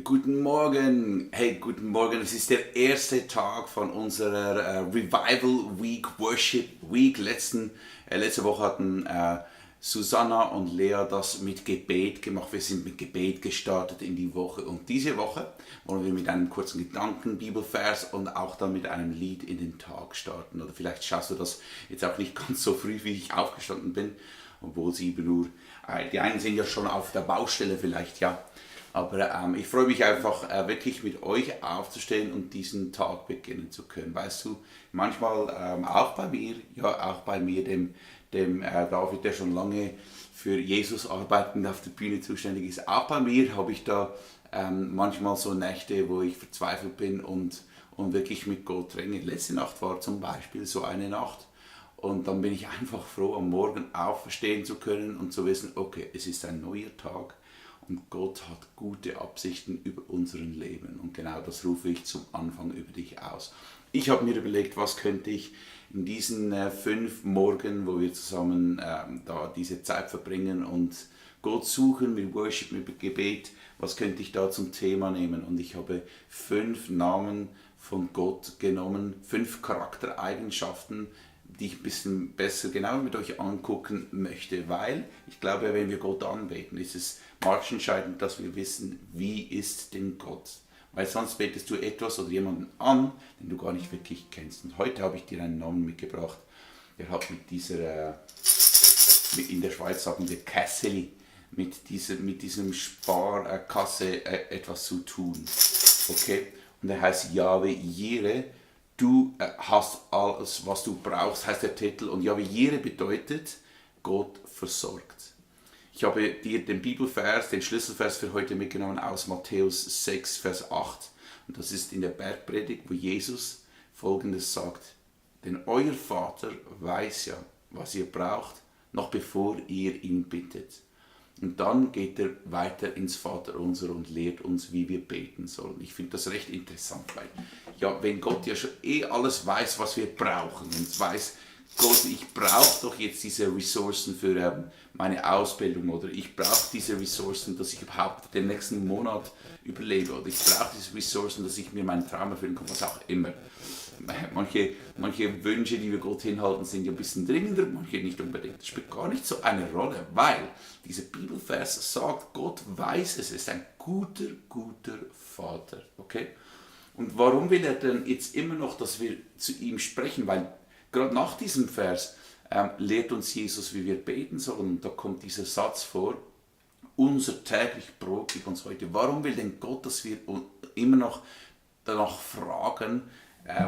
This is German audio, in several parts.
Guten Morgen. Hey, guten Morgen. Es ist der erste Tag von unserer Revival Week, Worship Week. Letzte Woche hatten Susanna und Lea das mit Gebet gemacht. Wir sind mit Gebet gestartet in die Woche. Und diese Woche wollen wir mit einem kurzen Gedanken, Bibelvers und auch dann mit einem Lied in den Tag starten. Oder vielleicht schaust du das jetzt auch nicht ganz so früh, wie ich aufgestanden bin, obwohl 7 Uhr. Die einen sind ja schon auf der Baustelle vielleicht, ja. Aber ich freue mich einfach wirklich mit euch aufzustehen und diesen Tag beginnen zu können. Weißt du, manchmal auch bei mir, dem David, der schon lange für Jesus arbeitend auf der Bühne zuständig ist, auch bei mir habe ich da manchmal so Nächte, wo ich verzweifelt bin und wirklich mit Gott ringe. Letzte Nacht war zum Beispiel so eine Nacht. Und dann bin ich einfach froh, am Morgen aufstehen zu können und zu wissen, okay, es ist ein neuer Tag. Und Gott hat gute Absichten über unseren Leben. Und genau das rufe ich zum Anfang über dich aus. Ich habe mir überlegt, was könnte ich in diesen 5 Morgen, wo wir zusammen da diese Zeit verbringen und Gott suchen mit Worship, mit Gebet, was könnte ich da zum Thema nehmen? Und ich habe 5 Namen von Gott genommen, 5 Charaktereigenschaften, die ich ein bisschen besser genau mit euch angucken möchte, weil ich glaube, wenn wir Gott anbeten, ist es marschentscheidend, dass wir wissen, wie ist denn Gott? Weil sonst betest du etwas oder jemanden an, den du gar nicht wirklich kennst. Und heute habe ich dir einen Namen mitgebracht, der hat mit dieser, in der Schweiz sagen wir Kässeli, mit diesem Sparkasse etwas zu tun. Okay? Und er heißt Jahwe Jireh. Du hast alles, was du brauchst, heißt der Titel. Und Jahwe Jireh bedeutet, Gott versorgt. Ich habe dir den Bibelvers, den Schlüsselvers für heute mitgenommen aus Matthäus 6, Vers 8. Und das ist in der Bergpredigt, wo Jesus Folgendes sagt. Denn euer Vater weiß ja, was ihr braucht, noch bevor ihr ihn bittet. Und dann geht er weiter ins Vaterunser und lehrt uns, wie wir beten sollen. Ich finde das recht interessant, weil ja, wenn Gott ja schon alles weiß, was wir brauchen und weiß, Gott, ich brauche doch jetzt diese Ressourcen für meine Ausbildung oder ich brauche diese Ressourcen, dass ich überhaupt den nächsten Monat überlebe oder ich brauche diese Ressourcen, dass ich mir meinen Traum erfüllen kann, was auch immer. Manche Wünsche, die wir Gott hinhalten, sind ja ein bisschen dringender, manche nicht unbedingt. Das spielt gar nicht so eine Rolle, weil dieser Bibelvers sagt, Gott weiß es, er ist ein guter Vater. Okay? Und warum will er denn jetzt immer noch, dass wir zu ihm sprechen? Weil gerade nach diesem Vers lehrt uns Jesus, wie wir beten sollen. Und da kommt dieser Satz vor, unser täglich Brot gib uns heute. Warum will denn Gott, dass wir immer noch danach fragen,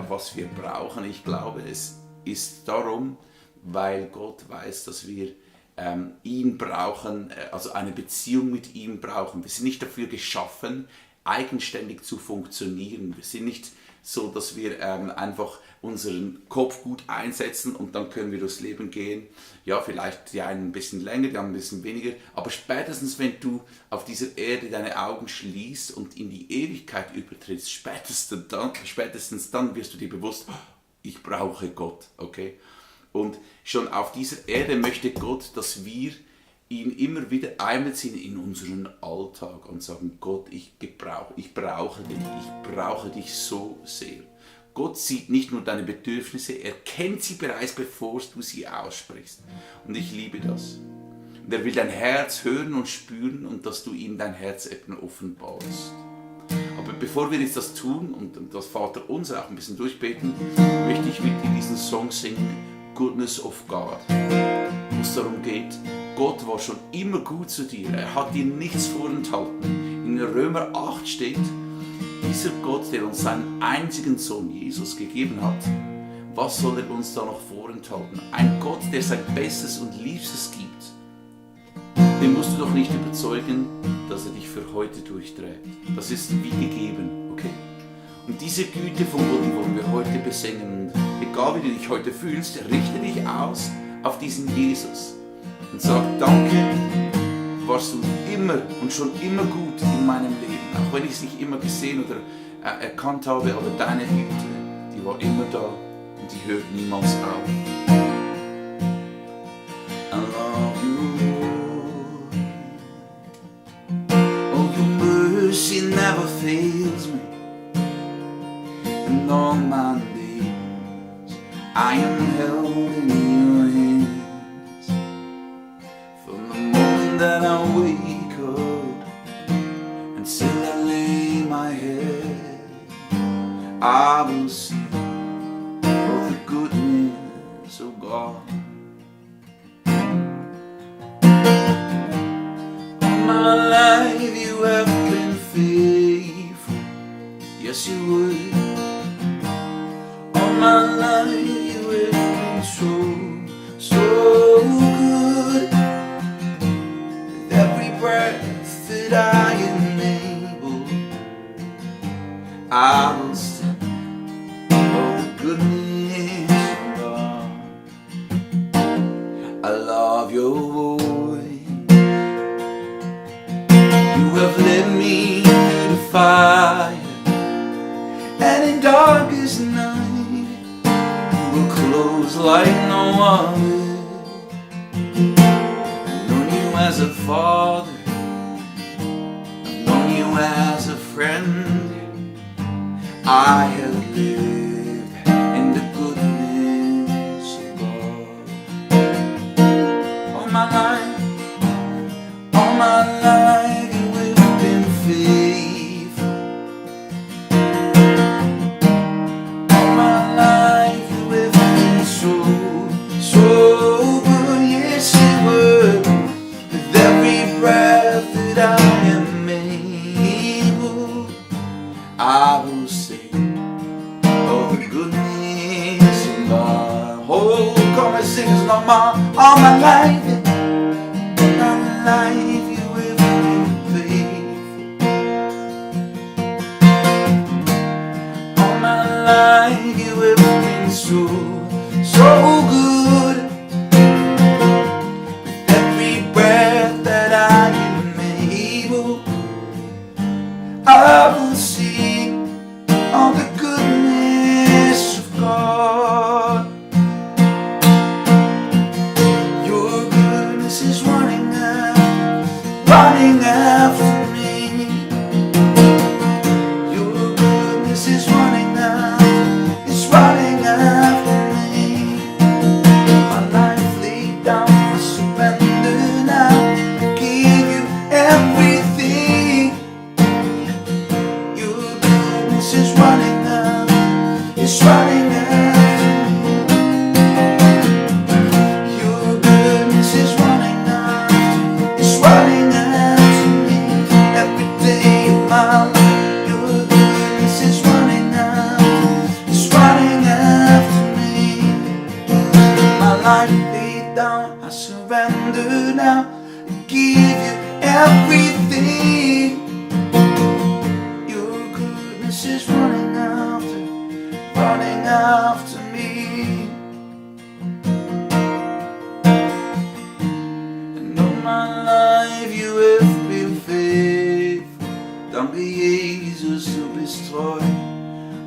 was wir brauchen? Ich glaube, es ist darum, weil Gott weiß, dass wir ihn brauchen, also eine Beziehung mit ihm brauchen. Wir sind nicht dafür geschaffen, eigenständig zu funktionieren. Wir sind nicht so, dass wir einfach unseren Kopf gut einsetzen und dann können wir durchs Leben gehen. Ja, vielleicht die einen ein bisschen länger, die anderen ein bisschen weniger. Aber spätestens, wenn du auf dieser Erde deine Augen schließt und in die Ewigkeit übertrittst, spätestens dann wirst du dir bewusst, ich brauche Gott. Okay? Und schon auf dieser Erde möchte Gott, dass wir ihn immer wieder einbeziehen in unseren Alltag und sagen, Gott, ich brauche dich so sehr. Gott sieht nicht nur deine Bedürfnisse, er kennt sie bereits, bevor du sie aussprichst. Und ich liebe das. Und er will dein Herz hören und spüren und dass du ihm dein Herz eben offenbarst. Aber bevor wir jetzt das tun und das Vaterunser auch ein bisschen durchbeten, möchte ich mit dir diesen Song singen, Goodness of God, wo es darum geht, Gott war schon immer gut zu dir, er hat dir nichts vorenthalten. In Römer 8 steht, dieser Gott, der uns seinen einzigen Sohn Jesus gegeben hat, was soll er uns da noch vorenthalten? Ein Gott, der sein Bestes und Liebstes gibt. Den musst du doch nicht überzeugen, dass er dich für heute durchträgt. Das ist wie gegeben, okay? Und diese Güte von Gott wollen wir heute besingen. Und egal wie du dich heute fühlst, richte dich aus auf diesen Jesus. Und sag, danke, warst du immer und schon immer gut in meinem Leben. Auch wenn ich es nicht immer gesehen oder erkannt habe, aber deine Güte, die war immer da und die hört niemals auf. I love you, Lord. Oh, your mercy never fails me, and all my days I am held in your hands. From the moment that I wake up until I lay my head, I will see all the goodness of God. All my life you have been faithful, yes you would. All my life you have been so good. With every breath that I am able, I will sing all the goodness of God. I love your voice. You have led me through the fire, and in darkest night you were close like no other. I've known you as a father, I've known you as a friend. I have lived in the goodness of God. All my life you have been faithful. All my life you have been so good, yes you were. With every breath that I am able, I will sing all the goodness of God. Oh, come and sing us all my life. All my life you have been faithful. All my life you have been so good. With every breath that I am able, I will sing all the goodness of God. Your goodness is running after me. Your goodness is running after me. My life laid down, I surrender now. I give you everything. Your goodness is running after me. Your goodness is running after me. Every day of my life, your goodness is running after me. My life laid down, I surrender now. I give you everything. Your goodness is running after me. And all my life you have been faithful. Danke Jesus, du bist treu.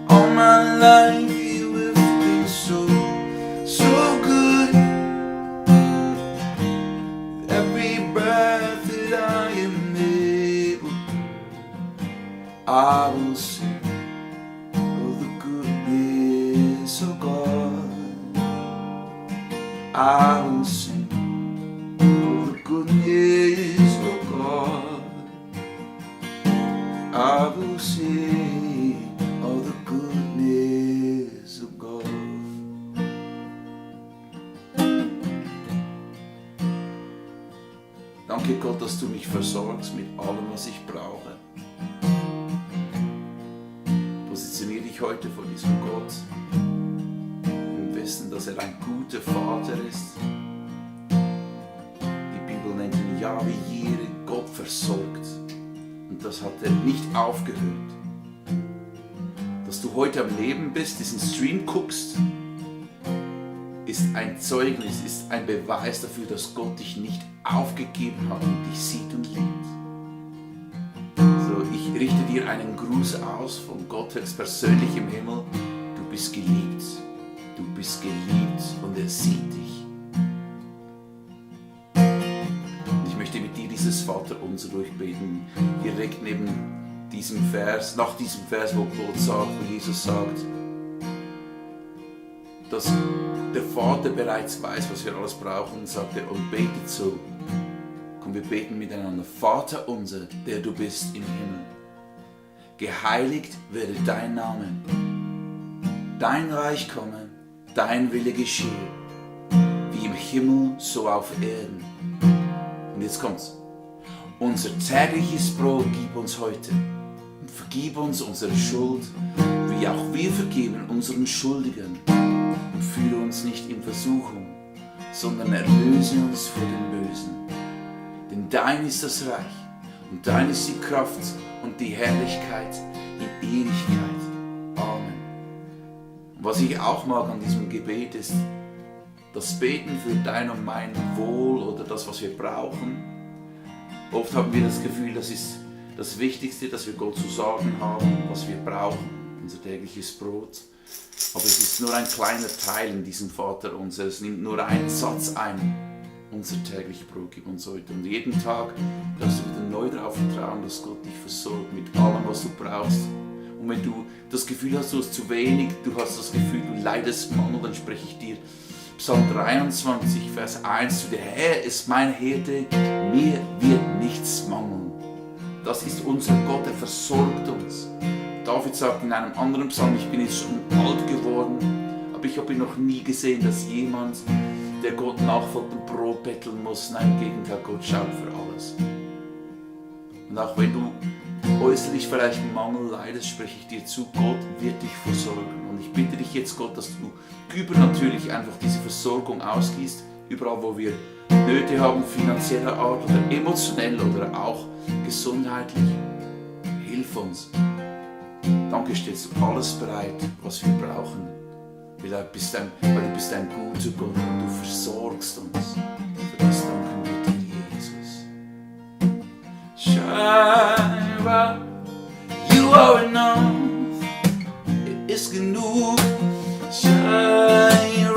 All my life you have been so good. Every breath that I am able, I will sing all the goodness of God. I will sing all the goodness of God. I will sing all the goodness of God. Danke Gott, dass du mich versorgst mit allem, was ich brauche. Positioniere dich heute vor diesem Gott im Wissen, dass er ein guter Vater ist. Die Bibel nennt ihn Jahwe Jireh, Gott versorgt. Und das hat er nicht aufgehört. Dass du heute am Leben bist, diesen Stream guckst, ist ein Zeugnis, ist ein Beweis dafür, dass Gott dich nicht aufgegeben hat und dich sieht und liebt. So, ich richte dir einen Gruß aus von Gott höchstpersönlich im Himmel. Du bist geliebt und er sieht dich. Und ich möchte mit dir dieses Vaterunser durchbeten, direkt neben nach diesem Vers, wo Jesus sagt, dass der Vater bereits weiß, was wir alles brauchen, sagt er, und betet so. Komm, wir beten miteinander. Vater unser, der du bist im Himmel, geheiligt werde dein Name, dein Reich komme, dein Wille geschehe, wie im Himmel, so auf Erden. Und jetzt kommt's. Unser tägliches Brot gib uns heute und vergib uns unsere Schuld, wie auch wir vergeben unseren Schuldigern. Und führe uns nicht in Versuchung, sondern erlöse uns vor dem Bösen. Denn dein ist das Reich und dein ist die Kraft und die Herrlichkeit in Ewigkeit. Amen. Und was ich auch mag an diesem Gebet ist, das Beten für dein und mein Wohl oder das, was wir brauchen. Oft haben wir das Gefühl, das ist das Wichtigste, dass wir Gott zu sagen haben, was wir brauchen, unser tägliches Brot. Aber es ist nur ein kleiner Teil in diesem Vater unser. Es nimmt nur einen Satz ein. Unser tägliches Brot gib uns heute. Und jeden Tag darfst du wieder neu darauf vertrauen, dass Gott dich versorgt mit allem, was du brauchst. Und wenn du das Gefühl hast, du hast zu wenig, du hast das Gefühl, du leidest Mangel, dann spreche ich dir Psalm 23, Vers 1 zu: Der Herr ist mein Hirte, mir wird nichts mangeln. Das ist unser Gott, er versorgt uns. David sagt in einem anderen Psalm, ich bin jetzt schon alt geworden, aber ich habe ihn noch nie gesehen, dass jemand, der Gott nachfolgt, und Brot betteln muss. Nein, im Gegenteil, Gott schaut für alles. Und auch wenn du äußerlich vielleicht Mangel leidest, spreche ich dir zu, Gott wird dich versorgen. Und ich bitte dich jetzt, Gott, dass du übernatürlich einfach diese Versorgung ausgießt, überall wo wir Nöte haben, finanzieller Art oder emotionell oder auch gesundheitlich. Hilf uns. Danke, stellst du alles bereit, was wir brauchen. Weil du bist ein guter Gott und du versorgst uns. Für das danken wir dir, Jesus. Shira, you are enough. Ist genug. Shira, you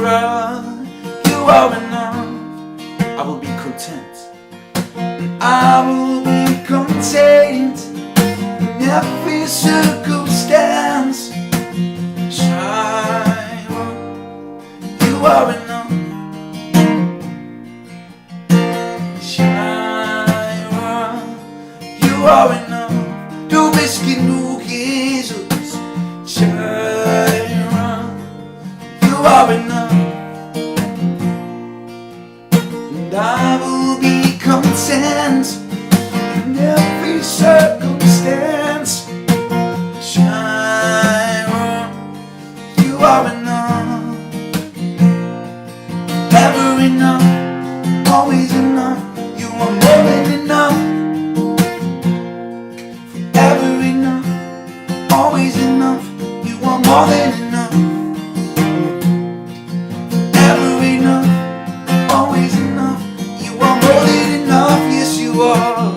are enough. I will be content. I will be content in every circumstance. Shira, you are enough. Shira, you are enough. Du bist genug, Jesus. Shira, you are enough. And I will be content in every circumstance. Shira, you are enough. Ever enough, always enough. You are more than enough. Forever enough, always enough. You are more than enough. Ever enough, always enough. You are more than enough. Yes, you are.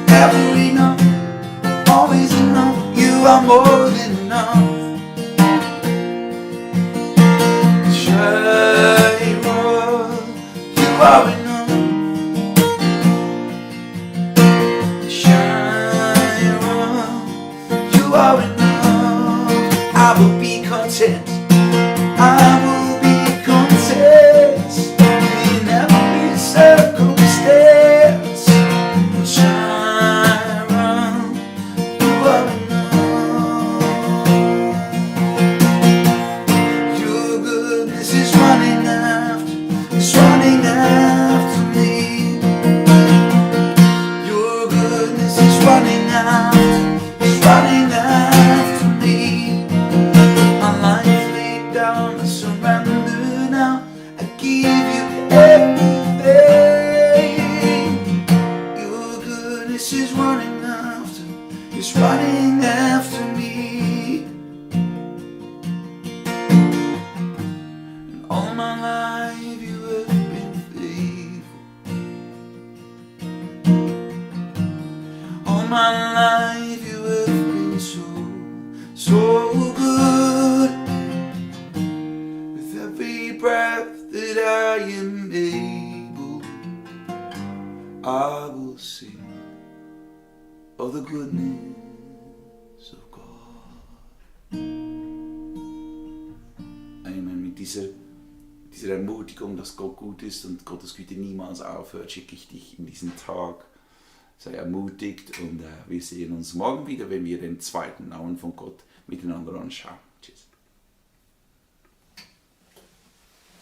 Forever enough, always enough. You are more than enough. You are enough. Shira, you are enough. I will be content. I will be content in every circumstance. Shira, you are enough. Your goodness is running after. It's running after me. Your goodness is running after. It's running after me. My life laid down, I surrender now. I give you everything. Your goodness is running after. It's running after me. And all my life you have been faithful. All my life you have been so good. With every breath that I am able, I will sing of the goodness of God. Amen. Mit dieser Ermutigung, dass Gott gut ist und Gottes Güte niemals aufhört, schicke ich dich in diesen Tag. Sei ermutigt und wir sehen uns morgen wieder, wenn wir den zweiten Namen von Gott miteinander anschauen.